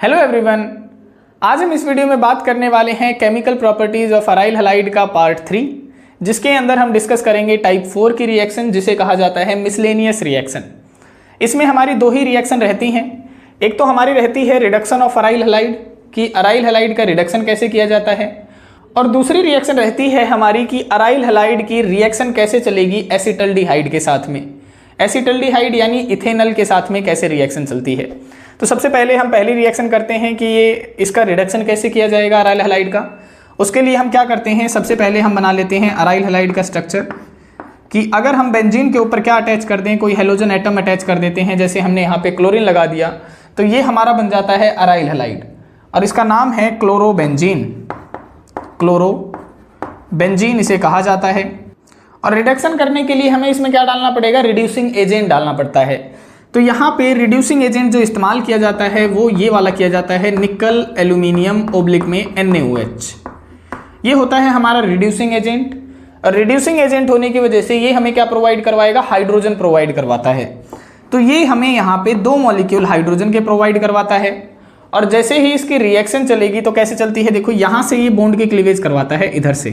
Hello everyone, आज हम इस वीडियो में बात करने वाले हैं chemical properties of aryl halide का पार्ट 3, जिसके अंदर हम डिस्कस करेंगे टाइप 4 की रिएक्शन जिसे कहा जाता है मिसलेनियस रिएक्शन। इसमें हमारी दो ही रिएक्शन रहती हैं। एक तो हमारी रहती है रिडक्शन ऑफ अराइल हैलाइड कि अराइल हैलाइड का रिडक्शन कैसे किया जाता है, और दूसरी रिएक्शन रहती है हमारी कि अराइल हैलाइड की रिएक्शन कैसे चलेगी एसिटल्डिहाइड के साथ में। एसिटल्डिहाइड यानी इथेनॉल के साथ में कैसे रिएक्शन चलती है। तो सबसे पहले हम पहली रिएक्शन करते हैं कि ये इसका रिडक्शन कैसे किया जाएगा अराइल हैलाइड का। उसके लिए हम क्या करते हैं, सबसे पहले हम बना लेते हैं अराइल हैलाइड का स्ट्रक्चर कि अगर हम बेंजीन के ऊपर क्या अटैच कर दें, कोई हेलोजन एटम अटैच कर देते हैं, जैसे हमने यहाँ पे क्लोरीन लगा दिया तो ये हमारा बन जाता है अराइल हैलाइड और इसका नाम है क्लोरोबेंजीन। क्लोरोबेंजीन इसे कहा जाता है। और रिडक्शन करने के लिए हमें इसमें क्या डालना पड़ेगा, रिड्यूसिंग एजेंट डालना पड़ता है। तो यहाँ पे रिड्यूसिंग एजेंट जो इस्तेमाल किया जाता है वो ये वाला किया जाता है, निकल एल्यूमिनियम ओब्लिक में NaOH। ये होता है हमारा रिड्यूसिंग एजेंट। और रिड्यूसिंग एजेंट होने की वजह से ये हमें क्या प्रोवाइड करवाएगा, हाइड्रोजन प्रोवाइड करवाता है। तो ये हमें यहाँ पे दो मॉलिक्यूल हाइड्रोजन के प्रोवाइड करवाता है। और जैसे ही इसकी रिएक्शन चलेगी तो कैसे चलती है, देखो यहाँ से ये बॉन्ड की क्लीवेज करवाता है, इधर से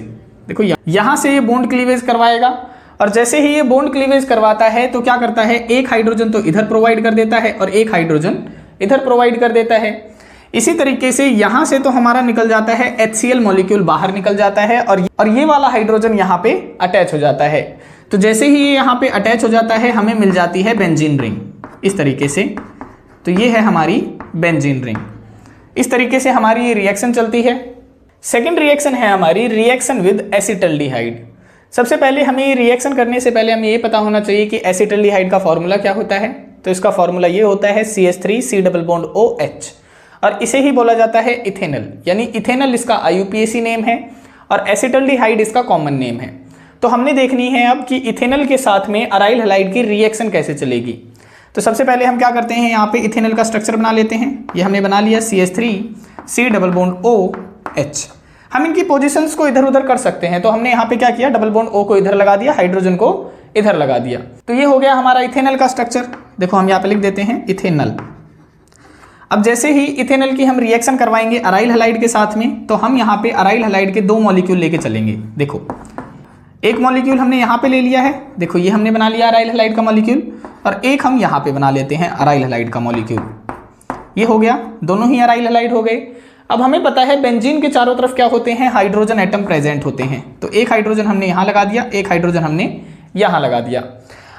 देखो यहाँ से ये बॉन्ड क्लीवेज करवाएगा। और जैसे ही ये बॉन्ड क्लीवेज करवाता है तो क्या करता है, एक हाइड्रोजन तो इधर प्रोवाइड कर देता है और एक हाइड्रोजन इधर प्रोवाइड कर देता है। इसी तरीके से यहाँ से तो हमारा निकल जाता है HCl मॉलिक्यूल बाहर निकल जाता है और ये वाला हाइड्रोजन यहाँ पे अटैच हो जाता है। तो जैसे ही ये यहाँ पे अटैच हो जाता है हमें मिल जाती है बेंजीन रिंग इस तरीके से। तो ये है हमारी बेंजीन रिंग। इस तरीके से हमारी ये रिएक्शन चलती है। सेकेंड रिएक्शन है हमारी रिएक्शन विद एसिटल्डिहाइड। सबसे पहले हमें ये रिएक्शन करने से पहले हमें ये पता होना चाहिए कि एसिटल्डिहाइड का फॉर्मूला क्या होता है। तो इसका फॉर्मूला ये होता है CH3C+OH और इसे ही बोला जाता है इथेनॉल, यानी इथेनॉल इसका IUPAC नेम है और एसिटल्डिहाइड इसका कॉमन नेम है। तो हमने देखनी है अब कि इथेनॉल के साथ में अराइल हैलाइड की रिएक्शन कैसे चलेगी। तो सबसे पहले हम क्या करते हैं, यहाँ पे इथेनॉल का स्ट्रक्चर बना लेते हैं। ये हमने बना लिया CH3C+OH। हम इनकी पोजीशंस को इधर उधर कर सकते हैं। तो हमने यहाँ पे क्या किया, डबल बॉन्ड O को इधर लगा दिया, हाइड्रोजन को इधर लगा दिया। तो ये हो गया हमारा इथेनॉल का स्ट्रक्चर। देखो हम यहाँ पे लिख देते हैं इथेनॉल। अब जैसे ही इथेनॉल की हम रिएक्शन करवाएंगे अराइल हैलाइड के साथ में, तो हम यहाँ पे अराइल हैलाइड के दो मॉलिक्यूल लेके चलेंगे। देखो एक मॉलिक्यूल हमने यहाँ पे ले लिया है, देखो ये हमने बना लिया अराइल हैलाइड का मॉलिक्यूल, और एक हम यहाँ पे बना लेते हैं अराइल हैलाइड का मॉलिक्यूल। ये हो गया, दोनों ही अराइल हैलाइड हो गए। अब हमें पता है बेंजीन के चारों तरफ क्या होते हैं, हाइड्रोजन एटम प्रेजेंट होते हैं। तो एक हाइड्रोजन हमने यहाँ लगा दिया, एक हाइड्रोजन हमने यहाँ लगा दिया।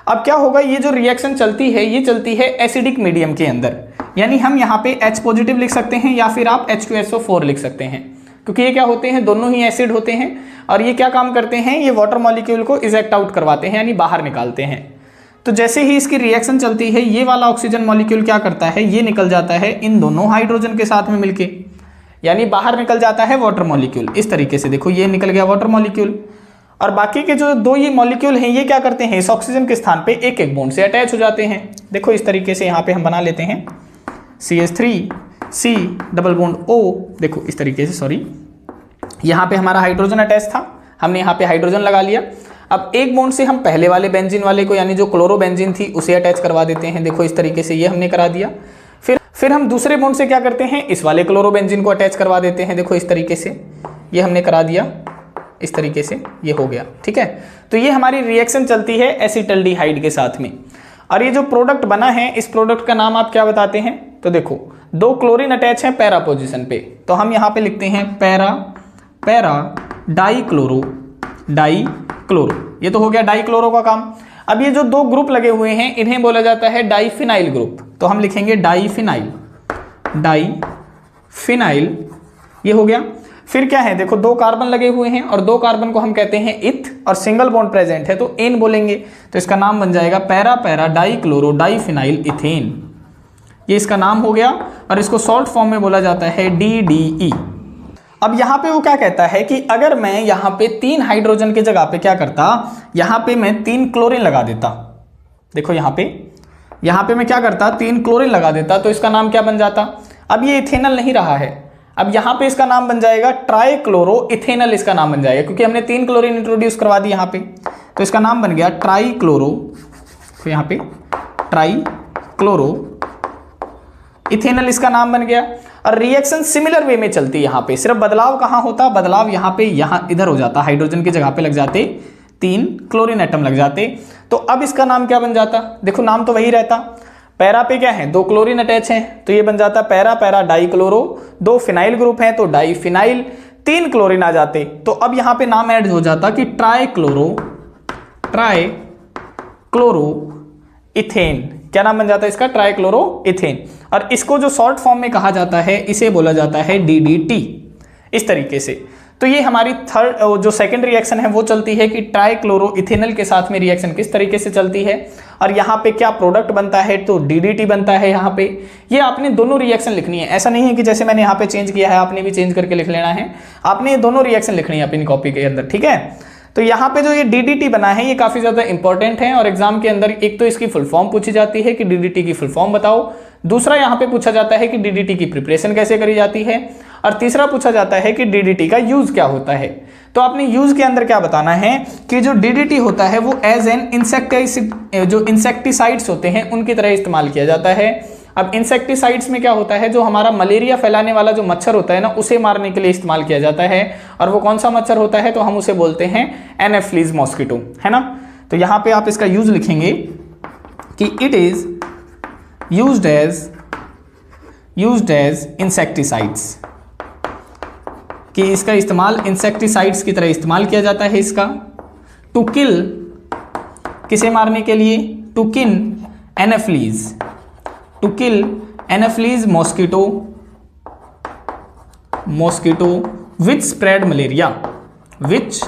अब क्या होगा, ये जो रिएक्शन चलती है ये चलती है एसिडिक मीडियम के अंदर, यानी हम यहाँ पे H पॉजिटिव लिख सकते हैं या फिर आप H2SO4 लिख सकते हैं, क्योंकि ये क्या होते हैं, दोनों ही एसिड होते हैं। और ये क्या काम करते हैं, ये वाटर मॉलिक्यूल को इजेक्ट आउट करवाते हैं, यानी बाहर निकालते हैं। तो जैसे ही इसकी रिएक्शन चलती है ये वाला ऑक्सीजन मॉलिक्यूल क्या करता है, ये निकल जाता है इन दोनों हाइड्रोजन के साथ में मिलके, यानी बाहर निकल जाता है वाटर मॉलिक्यूल। इस तरीके से देखो ये निकल गया वाटर मॉलिक्यूल। और बाकी के जो दो ये मॉलिक्यूल हैं ये क्या करते हैं, इस ऑक्सीजन के स्थान पे एक एक बॉन्ड से अटैच हो जाते हैं। देखो इस तरीके से यहाँ पे हम बना लेते हैं CH3C+O। देखो इस तरीके से, सॉरी यहाँ पे हमारा हाइड्रोजन अटैच था, हमने यहाँ पे हाइड्रोजन लगा लिया। अब एक बॉन्ड से हम पहले वाले बेंजीन वाले को, यानी जो क्लोरोबेंजीन थी उसे अटैच करवा देते हैं। देखो इस तरीके से ये हमने करा दिया। फिर हम दूसरे बॉन्ड से क्या करते हैं, इस वाले क्लोरोबेंजीन को अटैच करवा देते हैं। देखो इस तरीके से ये हमने करा दिया, इस तरीके से ये हो गया, ठीक है। तो ये हमारी रिएक्शन चलती है एसिटल्डिहाइड के साथ में। और ये जो प्रोडक्ट बना है इस प्रोडक्ट का नाम आप क्या बताते हैं, तो देखो दो क्लोरीन अटैच हैं पैरा पोजीशन पे, तो हम यहाँ पे लिखते हैं पैरा डाइक्लोरो। ये तो हो गया डाइक्लोरो का काम। अब ये जो दो ग्रुप लगे हुए हैं इन्हें बोला जाता है डाइफिनाइल ग्रुप। तो हम लिखेंगे डाइफिनाइल। ये हो गया। फिर क्या है, देखो दो कार्बन लगे हुए हैं और दो कार्बन को हम कहते हैं इथ, और सिंगल बॉन्ड प्रेजेंट है तो एन बोलेंगे। तो इसका नाम बन जाएगा पैरा डाइक्लोरो डाइफिनाइल इथेन। ये इसका नाम हो गया और इसको शॉर्ट फॉर्म में बोला जाता है DDE। अब यहाँ पे वो क्या कहता है कि अगर मैं यहाँ पे 3 हाइड्रोजन की जगह पे क्या करता, यहाँ पे मैं 3 क्लोरीन लगा देता। देखो यहाँ पे मैं क्या करता, 3 क्लोरीन लगा देता, तो इसका नाम क्या बन जाता, अब ये इथेनॉल नहीं रहा है, अब यहाँ पे इसका नाम बन जाएगा ट्राइक्लोरो इथेनॉल। इसका नाम बन जाएगा क्योंकि हमने 3 क्लोरीन इंट्रोड्यूस करवा दी यहाँ पे, तो इसका नाम बन गया ट्राइक्लोरो। तो यहाँ पे ट्राइक्लोरो इथेनॉल इसका नाम बन गया। और रिएक्शन सिमिलर वे में चलती है। यहाँ पे सिर्फ बदलाव कहाँ होता, बदलाव यहाँ पे यहाँ इधर हो जाता, हाइड्रोजन की जगह पे लग जाते 3 क्लोरीन एटम लग जाते। तो अब इसका नाम क्या बन जाता, देखो नाम तो वही रहता, पैरा पे क्या है 2 क्लोरीन अटैच हैं तो ये बन जाता para para die chloro, 2 phenyl group हैं तो डाई फिनाइल, 3 क्लोरीन आ जाते। तो अब यहाँ पे नाम ऐड हो जाता कि ट्राई क्लोरो इथेन। क्या नाम बन जाता है इसका, ट्राई क्लोरो इथेन। और इसको जो शॉर्ट फॉर्म में कहा जाता है इसे बोला जाता है DDT, इस तरीके से। तो ये हमारी थर्ड जो सेकंड रिएक्शन है वो चलती है कि ट्राई क्लोरो इथेनल के साथ में रिएक्शन किस तरीके से चलती है और यहाँ पे क्या प्रोडक्ट बनता है, तो DDT बनता है। यहाँ पे ये आपने दोनों रिएक्शन लिखनी है, ऐसा नहीं है कि जैसे मैंने यहाँ पे चेंज किया है आपने भी चेंज करके लिख लेना है, आपने ये दोनों रिएक्शन लिखनी है अपनी कॉपी के अंदर, ठीक है। तो यहाँ पे जो ये DDT बना है ये काफी ज्यादा इंपॉर्टेंट है और एग्जाम के अंदर एक तो इसकी फुल फॉर्म पूछी जाती है कि DDT की फुल फॉर्म बताओ, दूसरा यहाँ पे पूछा जाता है कि DDT की प्रिपरेशन कैसे करी जाती है, और तीसरा पूछा जाता है कि DDT का यूज क्या होता है। तो आपने यूज के अंदर क्या बताना है कि जो DDT होता है वो एज एन इंसेक्टिसाइड, जो इंसेक्टिसाइड्स होते हैं उनकी तरह इस्तेमाल किया जाता है। अब इंसेक्टिसाइड्स में क्या होता है, जो हमारा मलेरिया फैलाने वाला जो मच्छर होता है ना उसे मारने के लिए इस्तेमाल किया जाता है। और वो कौन सा मच्छर होता है, तो हम उसे बोलते हैं एनाफिलीज मॉस्किटो, है ना। तो यहाँ पे आप इसका यूज लिखेंगे कि it is used as insecticides, कि इसका इस्तेमाल इंसेक्टिसाइड्स की तरह इस्तेमाल किया जाता है इसका। टू किल, किसे मारने के लिए, to kill anopheles mosquito which spread malaria, which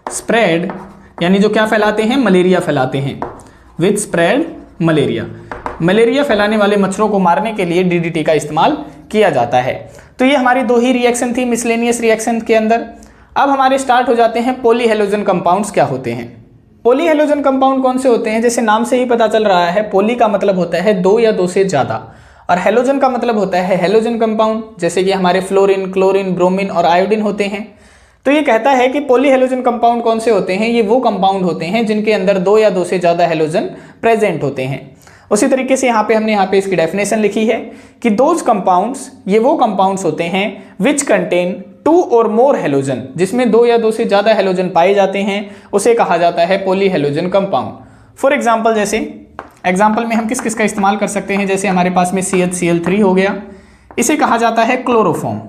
spread यानी जो क्या फैलाते हैं, मलेरिया फैलाते हैं, विच स्प्रेड मलेरिया फैलाने वाले मच्छरों को मारने के लिए DDT का इस्तेमाल किया जाता है। तो ये हमारी 2 ही रिएक्शन थी मिसलेनियस रिएक्शन के अंदर। अब हमारे स्टार्ट हो जाते हैं पॉलीहेलोजन कंपाउंड्स क्या होते हैं। पॉलीहेलोजन कंपाउंड कौन से होते हैं, जैसे नाम से ही पता चल रहा है, पॉली का मतलब होता है 2 या 2 से ज्यादा, और हेलोजन का मतलब होता है हेलोजन कंपाउंड, जैसे कि हमारे फ्लोरीन, क्लोरीन, ब्रोमीन और आयोडीन होते हैं। तो ये कहता है कि पॉलीहेलोजन कंपाउंड कौन से होते हैं, ये वो कंपाउंड होते हैं जिनके अंदर 2 या 2 से ज्यादा हेलोजन प्रेजेंट होते हैं। उसी तरीके से हमने यहाँ पे इसकी डेफिनेशन लिखी है कि दोज कंपाउंड्स, ये वो कंपाउंड्स होते हैं विच कंटेन 2 और मोर हेलोजन, जिसमें 2 या 2 से ज्यादा हेलोजन पाए जाते हैं, उसे कहा जाता है पॉलीहेलोजन कंपाउंड। फॉर एग्जाम्पल, जैसे एग्जाम्पल में हम किस किस का इस्तेमाल कर सकते हैं, जैसे हमारे पास में CHCl3 हो गया, इसे कहा जाता है क्लोरोफॉर्म।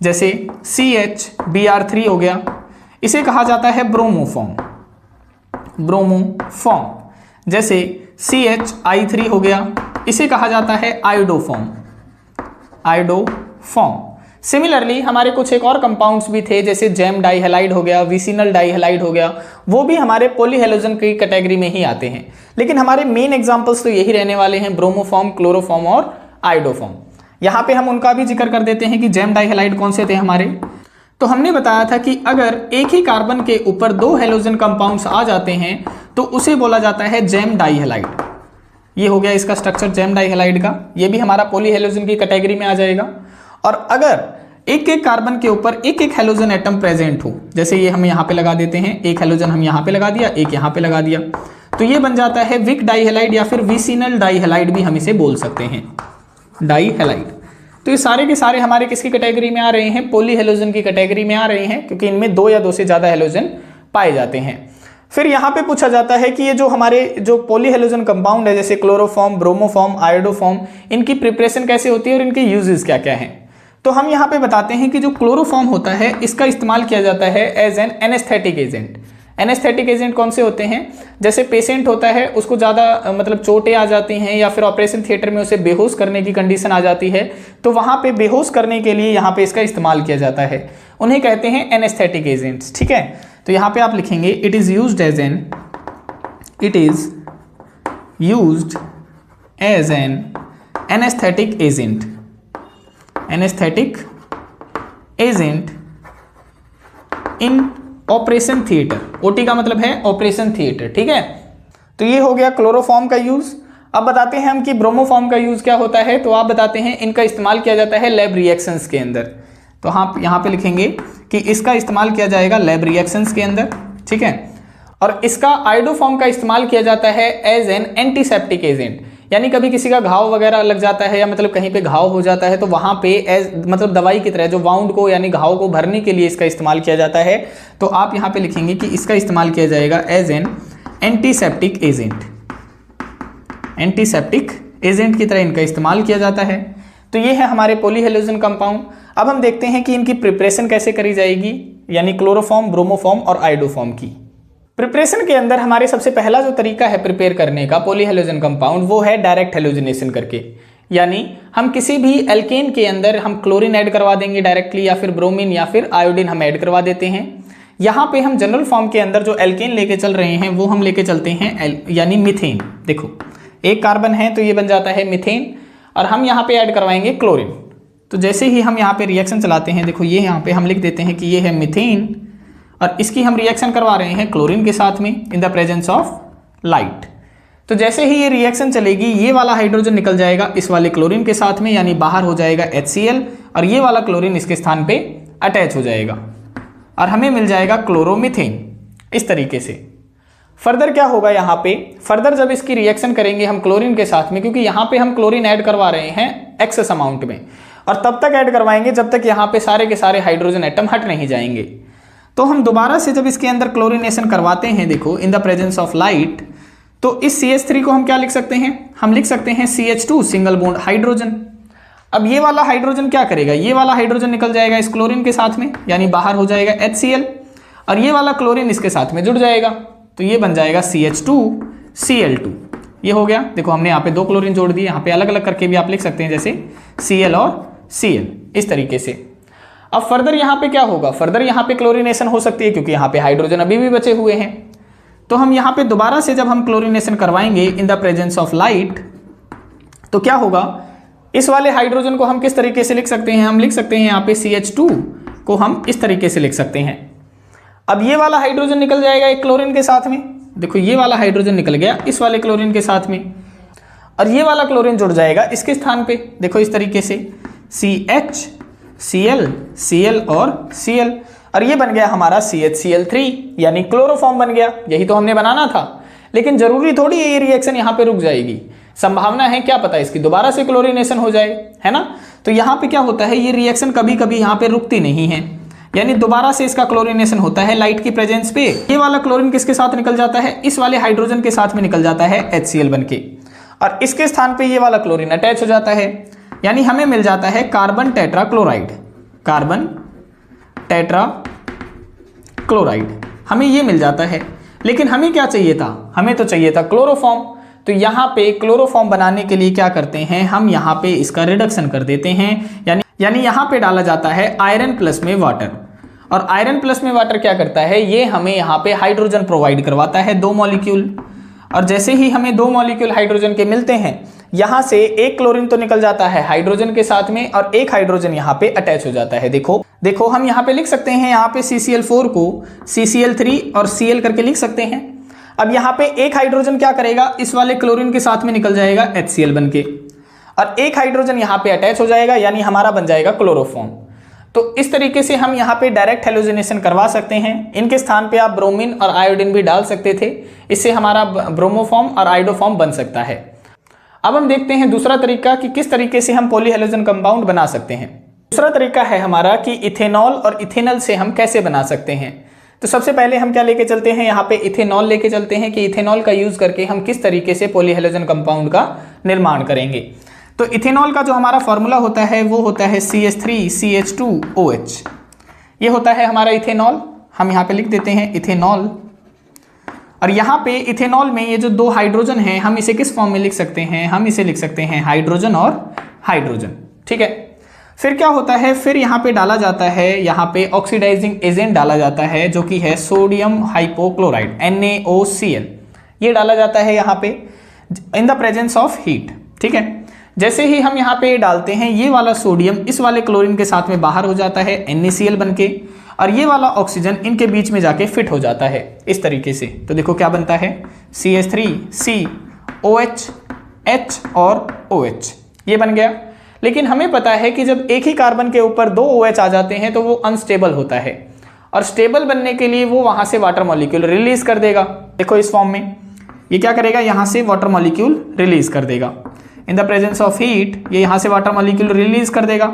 जैसे CHBr3 हो गया, इसे कहा जाता है ब्रोमोफॉर्म। जैसे CHI3 हो गया, इसे कहा जाता है आयोडोफॉर्म। सिमिलरली हमारे कुछ एक और कंपाउंड्स भी थे, जैसे जेम डाइहेलाइड हो गया, विसिनल डाइहेलाइड हो गया, वो भी हमारे पॉलीहेलोजन की कैटेगरी में ही आते हैं। लेकिन हमारे मेन एग्जांपल्स तो यही रहने वाले हैं, ब्रोमोफॉर्म, क्लोरोफॉर्म और आयोडोफॉर्म। यहाँ पे हम उनका भी जिक्र कर देते हैं कि जेम डाइहेलाइड कौन से थे हमारे। तो हमने बताया था कि अगर एक ही कार्बन के ऊपर 2 हेलोजन कंपाउंड्स आ जाते हैं तो उसे बोला जाता है जेम डाइहेलाइड। ये हो गया इसका स्ट्रक्चर जेम डाइहेलाइड का, ये भी हमारा पॉलीहेलोजन की कैटेगरी में आ जाएगा। और अगर एक एक कार्बन के ऊपर एक एक हेलोजन एटम प्रेजेंट हो, जैसे ये हम यहाँ पे लगा देते हैं, एक हेलोजन हम यहाँ पे लगा दिया, एक यहाँ पे लगा दिया, तो ये बन जाता है विक डाइहेलाइड या फिर विसिनल डाइहेलाइड भी हम इसे बोल सकते हैं, डाइहेलाइड। तो ये सारे के सारे हमारे किसकी कैटेगरी में आ रहे हैं, पॉलीहेलोजन की कैटेगरी में आ रहे हैं, क्योंकि इनमें 2 या 2 से ज्यादा हेलोजन पाए जाते हैं। फिर यहाँ पे पूछा जाता है कि ये जो हमारे जो पॉलीहेलोजन कंपाउंड है, जैसे क्लोरोफॉर्म, ब्रोमोफॉर्म, आयोडोफॉर्म, इनकी प्रिपरेशन कैसे होती है और इनके यूजेस क्या क्या हैं। तो हम यहाँ पे बताते हैं कि जो क्लोरोफॉर्म होता है इसका इस्तेमाल किया जाता है as an anaesthetic agent. Anaesthetic agent कौन से होते हैं, जैसे पेशेंट होता है उसको ज़्यादा मतलब चोटें आ जाती हैं या फिर ऑपरेशन थिएटर में उसे बेहोश करने की कंडीशन आ जाती है, तो वहाँ पे बेहोश करने के लिए यहाँ पे इसका इस्तेमाल किया जाता है, उन्हें कहते हैं एनेस्थेटिक एजेंट्स। ठीक है, तो यहाँ पे आप लिखेंगे it is used as an anaesthetic agent in operation theatre. OT का मतलब है ऑपरेशन थिएटर। ठीक है, तो ये हो गया क्लोरोफॉर्म का यूज। अब बताते हैं हम कि ब्रोमोफॉर्म का यूज क्या होता है। तो आप बताते हैं इनका इस्तेमाल किया जाता है लैब रिएक्शंस के अंदर। तो आप यहाँ पे लिखेंगे कि इसका इस्तेमाल किया जाएगा लैब रिएक्शंस के अंदर। ठीक है, और इसका आयोडोफॉर्म का इस्तेमाल किया जाता है एज एन एंटीसेप्टिक एजेंट, यानी कभी किसी का घाव वगैरह लग जाता है या मतलब कहीं पे घाव हो जाता है तो वहाँ पे मतलब दवाई की तरह जो वाउंड को यानी घाव को भरने के लिए इसका इस्तेमाल किया जाता है। तो आप यहाँ पे लिखेंगे कि इसका इस्तेमाल किया जाएगा as an antiseptic agent, antiseptic agent की तरह इनका इस्तेमाल किया जाता है। तो ये है हमारे पॉलीहेलोजन कंपाउंड। अब हम देखते हैं कि इनकी प्रिपरेशन कैसे करी जाएगी, यानी क्लोरोफॉर्म, ब्रोमोफॉर्म और आयोडोफॉर्म की। प्रिपरेशन के अंदर हमारे सबसे पहला जो तरीका है प्रिपेयर करने का पॉलीहेलोजन कंपाउंड वो है डायरेक्ट हेलोजिनेशन करके, यानी हम किसी भी एल्केन के अंदर हम क्लोरीन ऐड करवा देंगे डायरेक्टली, या फिर ब्रोमीन या फिर आयोडीन हम ऐड करवा देते हैं। यहाँ पे हम जनरल फॉर्म के अंदर जो एल्केन लेके चल रहे हैं वो हम लेके चलते हैं यानी मीथेन। देखो एक कार्बन है तो ये बन जाता है मीथेन, और हम यहाँ पे ऐड करवाएंगे क्लोरीन। तो जैसे ही हम यहाँ पे रिएक्शन चलाते हैं, देखो ये यहाँ पे हम लिख देते हैं कि ये है मीथेन, और इसकी हम रिएक्शन करवा रहे हैं क्लोरीन के साथ में in the presence of light. तो जैसे ही ये रिएक्शन चलेगी, ये वाला हाइड्रोजन निकल जाएगा इस वाले क्लोरीन के साथ में, यानी बाहर हो जाएगा HCl, और ये वाला क्लोरीन इसके स्थान पे अटैच हो जाएगा और हमें मिल जाएगा क्लोरोमीथेन। इस तरीके से फर्दर क्या होगा यहाँ पे, फर्दर जब इसकी रिएक्शन करेंगे हम क्लोरीन के साथ में, क्योंकि यहाँ पे हम क्लोरीन ऐड करवा रहे हैं एक्सेस अमाउंट में, और तब तक ऐड करवाएंगे जब तक यहाँ पे सारे के सारे हाइड्रोजन एटम हट नहीं जाएंगे। तो हम दोबारा से जब इसके अंदर क्लोरीनेशन करवाते हैं, देखो in the presence of light, तो इस CH3 को हम क्या लिख सकते हैं, हम लिख सकते हैं CH2 सिंगल बॉन्ड हाइड्रोजन। अब ये वाला हाइड्रोजन क्या करेगा, ये वाला हाइड्रोजन निकल जाएगा इस क्लोरीन के साथ में, यानी बाहर हो जाएगा HCl, और ये वाला क्लोरीन इसके साथ में जुड़ जाएगा, तो ये बन जाएगा CH2Cl2। ये हो गया। देखो हमने यहाँ पे 2 क्लोरीन जोड़ दिए, यहाँ पे अलग अलग करके भी आप लिख सकते हैं, जैसे Cl और Cl, इस तरीके से। अब फर्दर यहाँ पे क्या होगा, फर्दर यहाँ पे क्लोरीनेशन हो सकती है, क्योंकि यहाँ पे हाइड्रोजन अभी भी बचे हुए हैं। तो हम यहाँ पे दोबारा से जब हम क्लोरीनेशन करवाएंगे in the presence of light, तो क्या होगा, इस वाले हाइड्रोजन को हम किस तरीके से लिख सकते हैं, हम लिख सकते हैं यहाँ पे CH2 को हम इस तरीके से लिख सकते हैं। अब ये वाला हाइड्रोजन निकल जाएगा एक क्लोरीन के साथ में, देखो ये वाला हाइड्रोजन निकल गया इस वाले क्लोरीन के साथ में, और ये वाला क्लोरीन जुड़ जाएगा इसके स्थान पे, देखो इस तरीके से CH Cl Cl और Cl, और ये बन गया हमारा CHCl3, यानी क्लोरोफॉर्म बन गया। यही तो हमने बनाना था, लेकिन जरूरी थोड़ी है ये रिएक्शन यहाँ पे रुक जाएगी, संभावना है क्या पता इसकी दोबारा से क्लोरीनेशन हो जाए, है ना। तो यहाँ पे क्या होता है, ये रिएक्शन कभी कभी यहाँ पे रुकती नहीं है, यानी दोबारा से इसका क्लोरीनेशन होता है लाइट की प्रेजेंस पे। ये वाला क्लोरीन किसके साथ निकल जाता है, इस वाले हाइड्रोजन के साथ में निकल जाता है HCl बन के, और इसके स्थान पे ये वाला क्लोरीन अटैच हो जाता है, यानी हमें मिल जाता है carbon tetra chloride, carbon tetra chloride हमें ये मिल जाता है। लेकिन हमें क्या चाहिए था, हमें तो चाहिए था क्लोरोफॉर्म। तो यहाँ पे क्लोरोफॉर्म बनाने के लिए क्या करते हैं, हम यहाँ पे इसका रिडक्शन कर देते हैं, यानी यहाँ पे डाला जाता है आयरन प्लस में वाटर, और आयरन प्लस में वाटर क्या करता है, ये हमें यहाँ पे हाइड्रोजन प्रोवाइड करवाता है 2 मॉलिक्यूल, और जैसे ही हमें 2 मॉलिक्यूल हाइड्रोजन के मिलते हैं, यहाँ से एक क्लोरीन तो निकल जाता है हाइड्रोजन के साथ में, और एक हाइड्रोजन यहाँ पे अटैच हो जाता है। देखो हम यहाँ पे लिख सकते हैं, यहाँ पे CCl4 को CCl3 और Cl करके लिख सकते हैं। अब यहाँ पे एक हाइड्रोजन क्या करेगा, इस वाले क्लोरीन के साथ में निकल जाएगा HCl बन के, और एक हाइड्रोजन यहाँ पे अटैच हो जाएगा, यानी हमारा बन जाएगा क्लोरोफॉर्म। तो इस तरीके से हम यहाँ पे डायरेक्ट हेलोजिनेशन करवा सकते हैं। इनके स्थान पे आप ब्रोमीन और आयोडीन भी डाल सकते थे, इससे हमारा ब्रोमोफॉर्म और आयोडोफॉर्म बन सकता है। अब हम देखते हैं दूसरा तरीका कि किस तरीके से हम पॉलीहेलोजन कंपाउंड बना सकते हैं। दूसरा तरीका है हमारा कि इथेनॉल और इथेनॉल से हम कैसे बना सकते हैं। तो सबसे पहले हम क्या लेके चलते हैं, यहाँ पे इथेनॉल लेके चलते हैं कि इथेनॉल का यूज करके हम किस तरीके से पॉलीहेलोजन कंपाउंड का निर्माण करेंगे। तो इथेनॉल का जो हमारा फॉर्मूला होता है वो होता है CH3CH2OH। ये होता है हमारा इथेनॉल। हम यहाँ पे लिख देते हैं इथेनॉल, और यहाँ पे इथेनॉल में ये जो 2 हाइड्रोजन हैं, हम इसे किस फॉर्म में लिख सकते हैं, हम इसे लिख सकते हैं हाइड्रोजन और हाइड्रोजन। ठीक है, फिर क्या होता है, फिर यहाँ पे डाला जाता है, यहाँ पे ऑक्सीडाइजिंग एजेंट डाला जाता है जो कि है सोडियम हाइपोक्लोराइड NaOCl। ये डाला जाता है यहाँ पे in the presence of heat. ठीक है, जैसे ही हम यहाँ पे डालते हैं, ये वाला सोडियम इस वाले क्लोरीन के साथ में बाहर हो जाता है NaCl बन के, और ये वाला ऑक्सीजन इनके बीच में जाके फिट हो जाता है इस तरीके से। तो देखो क्या बनता है, CH3COH H और OH, ये बन गया। लेकिन हमें पता है कि जब एक ही कार्बन के ऊपर 2 OH आ जाते हैं तो वो अनस्टेबल होता है, और स्टेबल बनने के लिए वो वहां से वाटर मॉलिक्यूल रिलीज कर देगा। देखो इस फॉर्म में ये क्या करेगा, यहाँ से वाटर मॉलिक्यूल रिलीज कर देगा। In the presence of heat ये यहाँ से वाटर मॉलिक्यूल रिलीज कर देगा।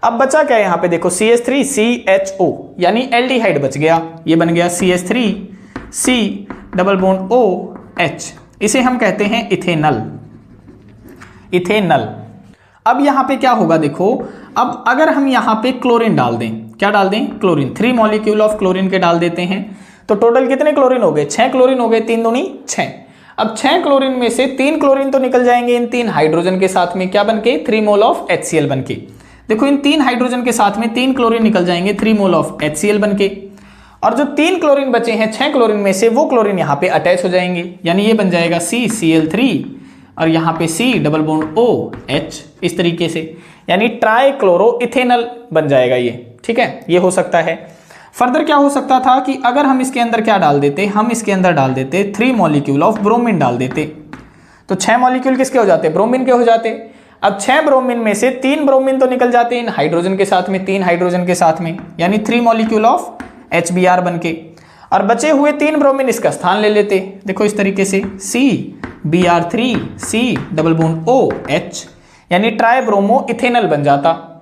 अब बचा क्या है यहाँ पे, देखो CH3 CHO यानी एल्डिहाइड बच गया, ये बन गया CH3 C double bond OH, इसे हम कहते हैं इथेनल। इथेनल। अब यहाँ पे क्या होगा, देखो अब अगर हम यहाँ पे क्लोरीन डाल दें, क्या डाल दें, क्लोरीन, 3 मॉलिक्यूल ऑफ क्लोरीन के डाल देते हैं, तो टोटल कितने क्लोरीन हो गए, 6 क्लोरीन हो गए, 3 दूनी 6। अब 6 क्लोरीन में से 3 क्लोरीन तो निकल जाएंगे इन 3 हाइड्रोजन के साथ में, क्या बनके, 3 मोल ऑफ HCl बनके। देखो इन 3 हाइड्रोजन के साथ में 3 क्लोरीन निकल जाएंगे 3 मोल ऑफ HCl बनके, और जो 3 क्लोरीन बचे हैं 6 क्लोरीन में से, वो क्लोरीन यहाँ पे अटैच हो जाएंगे, यानी ये बन जाएगा CCl3 और यहाँ पे C डबल बॉन्ड OH, इस तरीके से, यानी ट्राई क्लोरो इथेनल बन जाएगा ये। ठीक है, ये हो सकता है। फर्दर क्या हो सकता था कि अगर हम इसके अंदर क्या डाल देते, हम इसके अंदर डाल देते 3 मॉलिक्यूल ऑफ ब्रोमीन डाल देते, तो 6 मॉलिक्यूल किसके हो जाते, ब्रोमीन के हो जाते। अब 6 ब्रोमीन में से 3 ब्रोमीन तो निकल जाते इन हाइड्रोजन के साथ में, 3 हाइड्रोजन के साथ में, यानी 3 मॉलिक्यूल ऑफ HBr बनके, और बचे हुए 3 ब्रोमीन इसका स्थान ले लेते, देखो इस तरीके से CBr3 C double bond OH, यानी ट्राई ब्रोमो इथेनल बन जाता।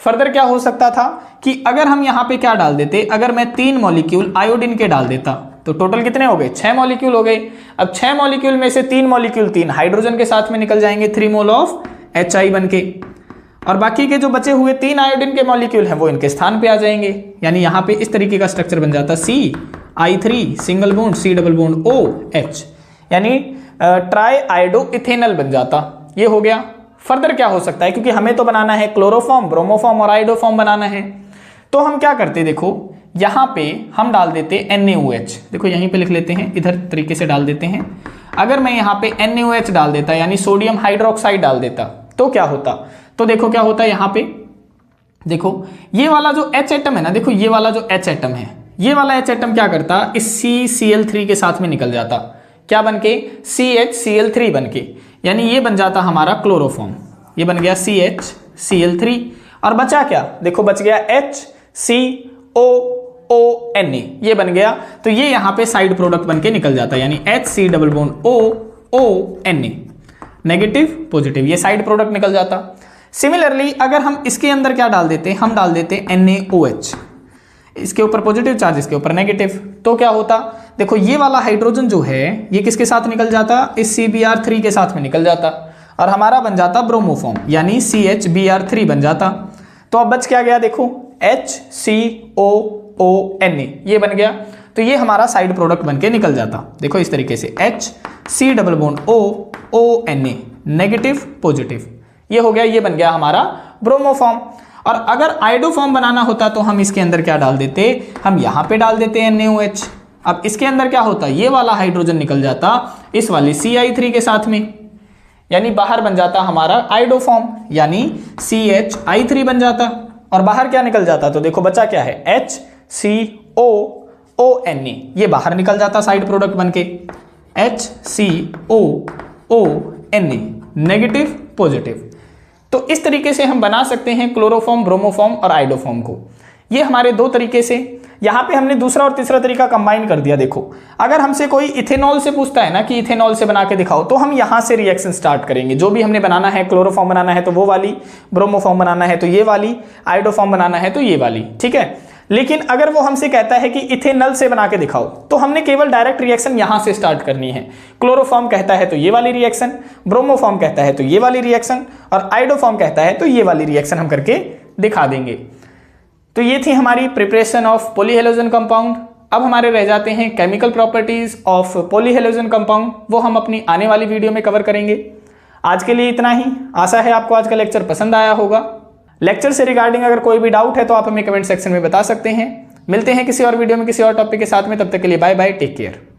फर्दर क्या हो सकता था कि अगर हम यहाँ पे क्या डाल देते, अगर मैं 3 मॉलिक्यूल आयोडीन के डाल देता, तो टोटल कितने हो गए, 6 मॉलिक्यूल हो गए। अब 6 मॉलिक्यूल में से 3 मॉलिक्यूल 3 हाइड्रोजन के साथ में निकल जाएंगे 3 मोल ऑफ HI बनके, और बाकी के जो बचे हुए 3 आयोडीन के मॉलिक्यूल हैं वो इनके स्थान पे आ जाएंगे, यानी यहाँ पे इस तरीके का स्ट्रक्चर बन जाता CI3 single bond C double bond OH, यानी ट्राई आयोडो इथेनल बन जाता। ये हो गया। फर्दर क्या हो सकता है, क्योंकि हमें तो बनाना है क्लोरोफॉर्म, ब्रोमोफॉर्म और आयोडोफॉर्म बनाना है, तो हम क्या करते, देखो यहाँ पे हम डाल देते NaOH, देखो यहीं पे लिख लेते हैं, इधर तरीके से डाल देते हैं। अगर मैं यहाँ पे NaOH डाल देता, यानी सोडियम हाइड्रोक्साइड डाल देता, तो क्या होता, तो देखो क्या होता है यहाँ पे, देखो ये वाला जो H एटम है ना, देखो ये वाला जो H एटम है, ये वाला H एटम क्या करता, इस CCl3 के साथ में निकल जाता, क्या बनके, CHCl3 बनके, यानी ये बन जाता हमारा क्लोरोफॉर्म, ये बन गया CHCl3, और बचा क्या, देखो बच गया HCOONA, ये बन गया, तो ये यहाँ पे साइड प्रोडक्ट बनके निकल जाता, यानी HC double bond OONA, negative positive, ये साइड प्रोडक्ट निकल जाता। सिमिलरली अगर हम इसके अंदर क्या डाल देते, हम डाल देते NaOH, इसके ऊपर पॉजिटिव चार्ज, इसके ऊपर नेगेटिव, तो क्या होता, देखो ये वाला हाइड्रोजन जो है ये किसके साथ निकल जाता, इस CBr3 के साथ में निकल जाता, और हमारा बन जाता ब्रोमोफॉर्म, यानी CHBr3 बन जाता। तो अब बच क्या गया, देखो HCOONA, ये बन गया, तो ये हमारा साइड प्रोडक्ट बनके निकल जाता, देखो इस तरीके से HC double bond OONA, negative positive, ये हो गया, ये बन गया हमारा ब्रोमोफॉर्म। और अगर आयोडोफॉर्म बनाना होता तो हम इसके अंदर क्या डाल देते, हम यहाँ पे डाल देते NaOH। अब इसके अंदर क्या होता, ये वाला हाइड्रोजन निकल जाता इस वाली CI3 के साथ में, यानी बाहर बन जाता हमारा आयोडोफॉर्म, यानी CHI3 बन जाता, और बाहर क्या निकल जाता, तो देखो बचा क्या है, HCOONA, ये बाहर निकल जाता साइड प्रोडक्ट बनके, HCOONA, नेगेटिव पॉजिटिव। तो इस तरीके से हम बना सकते हैं क्लोरोफॉर्म, ब्रोमोफॉर्म और आयोडोफॉर्म को। ये हमारे 2 तरीके से। यहाँ पे हमने दूसरा और तीसरा तरीका कंबाइन कर दिया। देखो अगर हमसे कोई इथेनॉल से पूछता है ना कि इथेनॉल से बना के दिखाओ, तो हम यहाँ से रिएक्शन स्टार्ट करेंगे। जो भी हमने बनाना है, क्लोरोफॉर्म बनाना है तो वो वाली, ब्रोमोफॉर्म बनाना है तो ये वाली, आयोडोफॉर्म बनाना है तो ये वाली, ठीक है। लेकिन अगर वो हमसे कहता है कि इथेनॉल से बना के दिखाओ, तो हमने केवल डायरेक्ट रिएक्शन यहाँ से स्टार्ट करनी है। क्लोरोफॉर्म कहता है तो ये वाली रिएक्शन, ब्रोमोफॉर्म कहता है तो ये वाली रिएक्शन, और आयोडोफॉर्म कहता है तो ये वाली रिएक्शन हम करके दिखा देंगे। तो ये थी हमारी प्रिपरेशन ऑफ पॉलीहेलोजन कंपाउंड। अब हमारे रह जाते हैं chemical properties of polyhalogen compound, वो हम अपनी आने वाली वीडियो में कवर करेंगे। आज के लिए इतना ही। आशा है आपको आज का लेक्चर पसंद आया होगा। लेक्चर से रिगार्डिंग अगर कोई भी डाउट है तो आप हमें कमेंट सेक्शन में बता सकते हैं। मिलते हैं किसी और वीडियो में किसी और टॉपिक के साथ में, तब तक के लिए बाय बाय, टेक केयर।